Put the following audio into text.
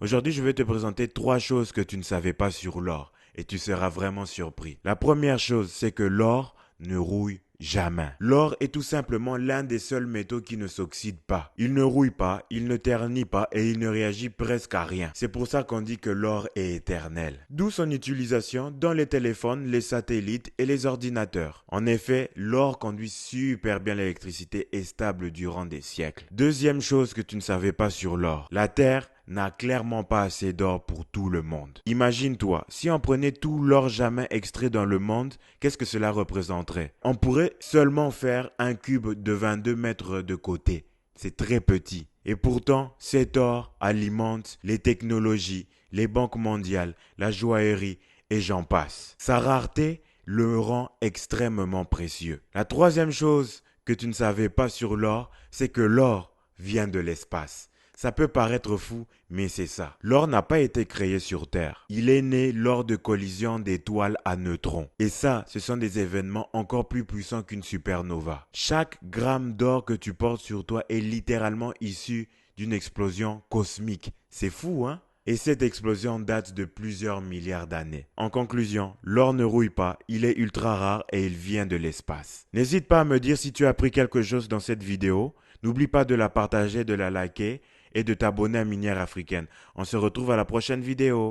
Aujourd'hui, je vais te présenter 3 choses que tu ne savais pas sur l'or et tu seras vraiment surpris. La première chose, c'est que l'or ne rouille jamais. L'or est tout simplement l'un des seuls métaux qui ne s'oxyde pas. Il ne rouille pas, il ne ternit pas et il ne réagit presque à rien. C'est pour ça qu'on dit que l'or est éternel. D'où son utilisation dans les téléphones, les satellites et les ordinateurs. En effet, l'or conduit super bien l'électricité et est stable durant des siècles. Deuxième chose que tu ne savais pas sur l'or, la Terre n'a clairement pas assez d'or pour tout le monde. Imagine-toi, si on prenait tout l'or jamais extrait dans le monde, qu'est-ce que cela représenterait? On pourrait seulement faire un cube de 22 mètres de côté. C'est très petit. Et pourtant, cet or alimente les technologies, les banques mondiales, la joaillerie et j'en passe. Sa rareté le rend extrêmement précieux. La troisième chose que tu ne savais pas sur l'or, c'est que l'or vient de l'espace. Ça peut paraître fou, mais c'est ça. L'or n'a pas été créé sur Terre. Il est né lors de collisions d'étoiles à neutrons. Et ça, ce sont des événements encore plus puissants qu'une supernova. Chaque gramme d'or que tu portes sur toi est littéralement issu d'une explosion cosmique. C'est fou, hein? Et cette explosion date de plusieurs milliards d'années. En conclusion, l'or ne rouille pas, il est ultra rare et il vient de l'espace. N'hésite pas à me dire si tu as appris quelque chose dans cette vidéo. N'oublie pas de la partager, de la liker et de t'abonner à Minière Africaine. On se retrouve à la prochaine vidéo.